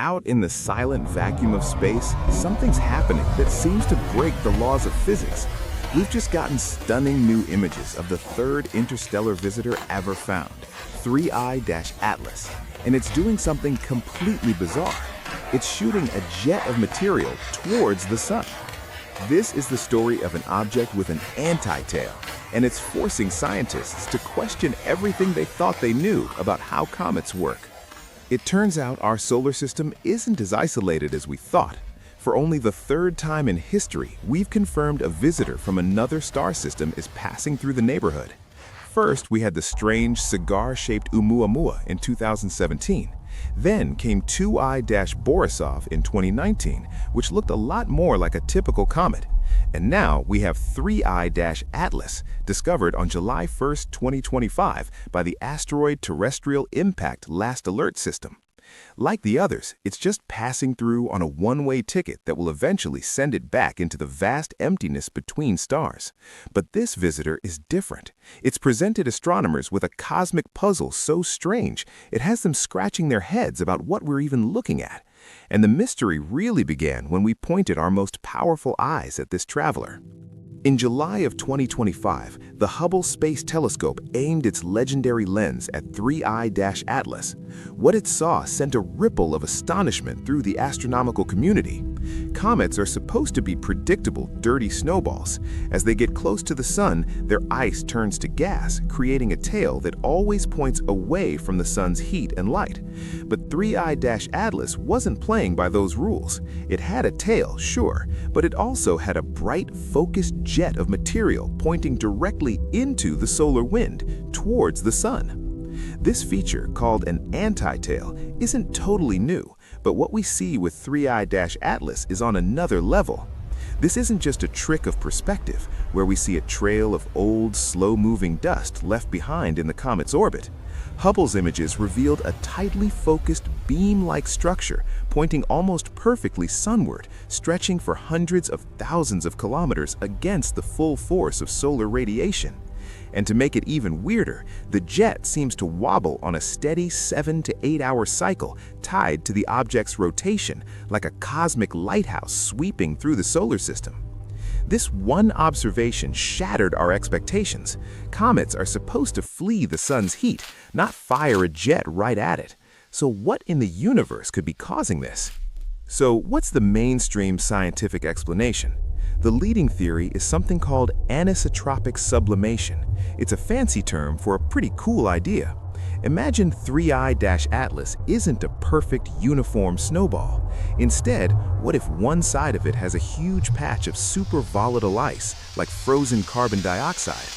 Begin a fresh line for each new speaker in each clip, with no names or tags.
Out in the silent vacuum of space, something's happening that seems to break the laws of physics. We've just gotten stunning new images of the third interstellar visitor ever found, 3I-Atlas, and it's doing something completely bizarre. It's shooting a jet of material towards the sun. This is the story of an object with an anti-tail, and it's forcing scientists to question everything they thought they knew about how comets work. It turns out our solar system isn't as isolated as we thought. For only the third time in history, we've confirmed a visitor from another star system is passing through the neighborhood. First, we had the strange cigar-shaped Oumuamua in 2017. Then came 2I-Borisov in 2019, which looked a lot more like a typical comet. And now we have 3I-Atlas, discovered on July 1, 2025 by the Asteroid Terrestrial Impact Last Alert System. Like the others, it's just passing through on a one-way ticket that will eventually send it back into the vast emptiness between stars. But this visitor is different. It's presented astronomers with a cosmic puzzle so strange, it has them scratching their heads about what we're even looking at. And the mystery really began when we pointed our most powerful eyes at this traveler. In July of 2025, the Hubble Space Telescope aimed its legendary lens at 3I-Atlas. What it saw sent a ripple of astonishment through the astronomical community. Comets are supposed to be predictable, dirty snowballs. As they get close to the sun, their ice turns to gas, creating a tail that always points away from the sun's heat and light. But 3I-Atlas wasn't playing by those rules. It had a tail, sure, but it also had a bright, focused jet of material pointing directly into the solar wind, towards the sun. This feature, called an anti-tail, isn't totally new, but what we see with 3I-Atlas is on another level. This isn't just a trick of perspective, where we see a trail of old, slow-moving dust left behind in the comet's orbit. Hubble's images revealed a tightly focused beam-like structure pointing almost perfectly sunward, stretching for hundreds of thousands of kilometers against the full force of solar radiation. And to make it even weirder, the jet seems to wobble on a steady 7 to 8 hour cycle tied to the object's rotation, like a cosmic lighthouse sweeping through the solar system. This one observation shattered our expectations. Comets are supposed to flee the sun's heat, not fire a jet right at it. So what in the universe could be causing this? So what's the mainstream scientific explanation? The leading theory is something called anisotropic sublimation. It's a fancy term for a pretty cool idea. Imagine 3I-Atlas isn't a perfect uniform snowball. Instead, what if one side of it has a huge patch of super volatile ice, like frozen carbon dioxide?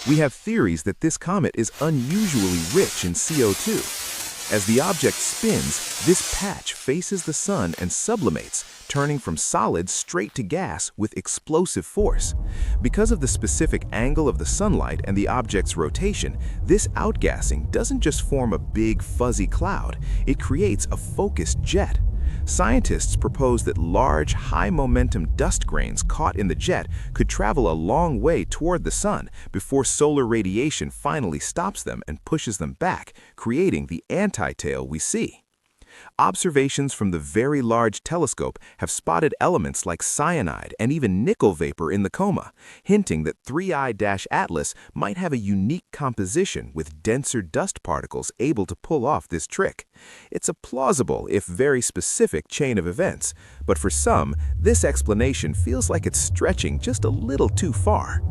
We have theories that this comet is unusually rich in CO2. As the object spins, this patch faces the sun and sublimates, turning from solid straight to gas with explosive force. Because of the specific angle of the sunlight and the object's rotation, this outgassing doesn't just form a big fuzzy cloud, it creates a focused jet. Scientists propose that large, high-momentum dust grains caught in the jet could travel a long way toward the sun before solar radiation finally stops them and pushes them back, creating the anti-tail we see. Observations from the Very Large Telescope have spotted elements like cyanide and even nickel vapor in the coma, hinting that 3I-Atlas might have a unique composition with denser dust particles able to pull off this trick. It's a plausible, if very specific, chain of events, but for some, this explanation feels like it's stretching just a little too far.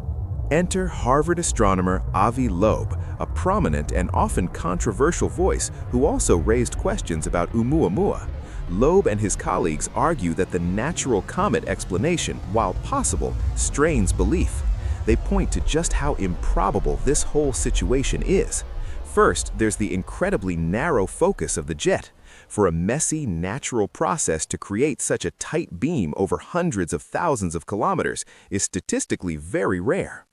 Enter Harvard astronomer Avi Loeb, a prominent and often controversial voice who also raised questions about Oumuamua. Loeb and his colleagues argue that the natural comet explanation, while possible, strains belief. They point to just how improbable this whole situation is. First, there's the incredibly narrow focus of the jet. For a messy, natural process to create such a tight beam over hundreds of thousands of kilometers is statistically very rare.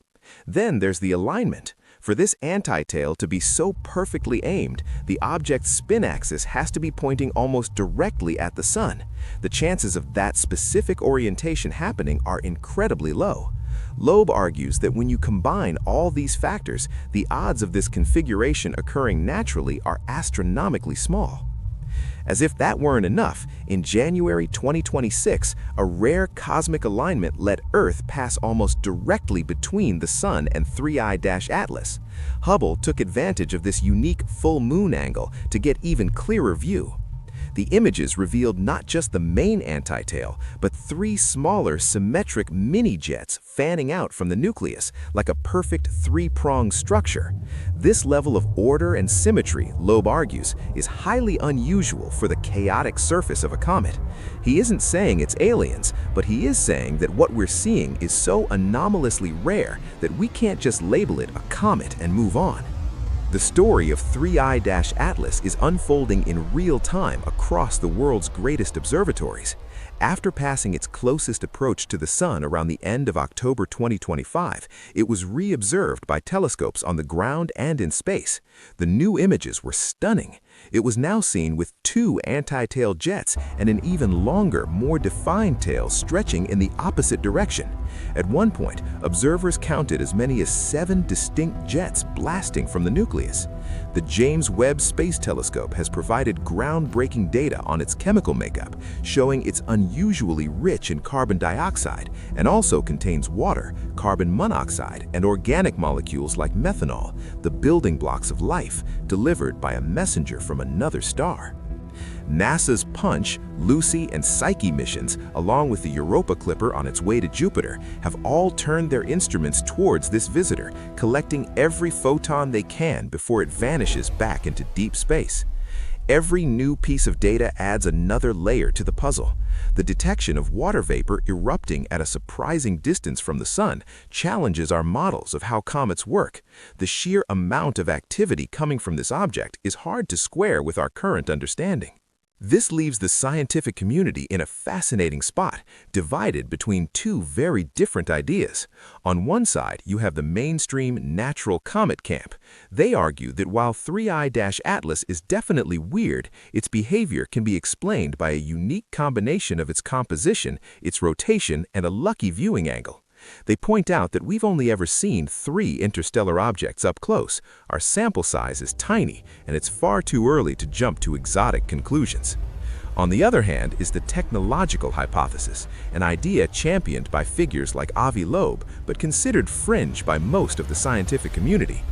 Then there's the alignment. For this anti-tail to be so perfectly aimed, the object's spin axis has to be pointing almost directly at the sun. The chances of that specific orientation happening are incredibly low. Loeb argues that when you combine all these factors, the odds of this configuration occurring naturally are astronomically small. As if that weren't enough, In January 2026, a rare cosmic alignment let Earth pass almost directly between the Sun and 3I-Atlas. Hubble took advantage of this unique full moon angle to get even clearer view. The images revealed not just the main antitail, but three smaller symmetric mini-jets fanning out from the nucleus, like a perfect three-pronged structure. This level of order and symmetry, Loeb argues, is highly unusual for the chaotic surface of a comet. He isn't saying it's aliens, but he is saying that what we're seeing is so anomalously rare that we can't just label it a comet and move on. The story of 3I-Atlas is unfolding in real time across the world's greatest observatories. After passing its closest approach to the Sun around the end of October 2025, it was re-observed by telescopes on the ground and in space. The new images were stunning. It was now seen with two anti-tail jets and an even longer, more defined tail stretching in the opposite direction. At one point, observers counted as many as 7 distinct jets blasting from the nucleus. The James Webb Space Telescope has provided groundbreaking data on its chemical makeup, showing it's unusually rich in carbon dioxide and also contains water, carbon monoxide, and organic molecules like methanol, the building blocks of life, delivered by a messenger from another star. NASA's Punch, Lucy, and Psyche missions, along with the Europa Clipper on its way to Jupiter, have all turned their instruments towards this visitor, collecting every photon they can before it vanishes back into deep space. Every new piece of data adds another layer to the puzzle. The detection of water vapor erupting at a surprising distance from the Sun challenges our models of how comets work. The sheer amount of activity coming from this object is hard to square with our current understanding. This leaves the scientific community in a fascinating spot, divided between two very different ideas. On one side, you have the mainstream natural comet camp. They argue that while 3I-Atlas is definitely weird, its behavior can be explained by a unique combination of its composition, its rotation, and a lucky viewing angle. They point out that we've only ever seen 3 interstellar objects up close. Our sample size is tiny, and it's far too early to jump to exotic conclusions. On the other hand is the technological hypothesis, an idea championed by figures like Avi Loeb, but considered fringe by most of the scientific community.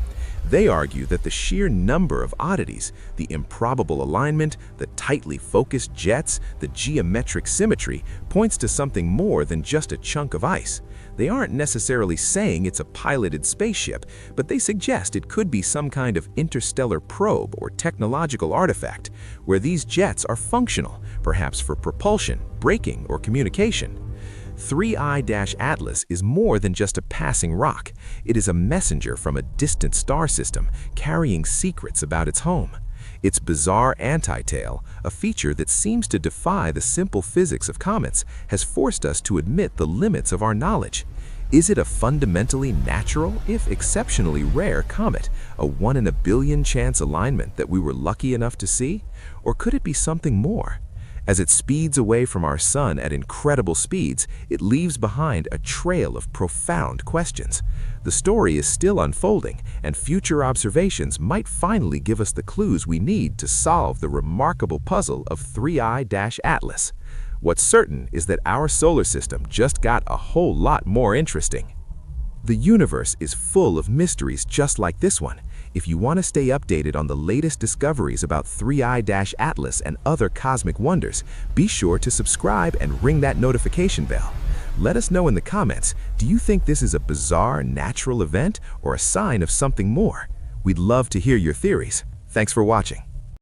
They argue that the sheer number of oddities, the improbable alignment, the tightly focused jets, the geometric symmetry, points to something more than just a chunk of ice. They aren't necessarily saying it's a piloted spaceship, but they suggest it could be some kind of interstellar probe or technological artifact, where these jets are functional, perhaps for propulsion, braking, or communication. 3I-Atlas is more than just a passing rock. It is a messenger from a distant star system, carrying secrets about its home. Its bizarre anti-tail, a feature that seems to defy the simple physics of comets, has forced us to admit the limits of our knowledge. Is it a fundamentally natural, if exceptionally rare, comet, a 1 in a billion chance alignment that we were lucky enough to see? Or could it be something more? As it speeds away from our Sun at incredible speeds, it leaves behind a trail of profound questions. The story is still unfolding, and future observations might finally give us the clues we need to solve the remarkable puzzle of 3I-Atlas. What's certain is that our solar system just got a whole lot more interesting. The universe is full of mysteries just like this one. If you want to stay updated on the latest discoveries about 3I-Atlas and other cosmic wonders, be sure to subscribe and ring that notification bell. Let us know in the comments, do you think this is a bizarre natural event or a sign of something more? We'd love to hear your theories. Thanks for watching.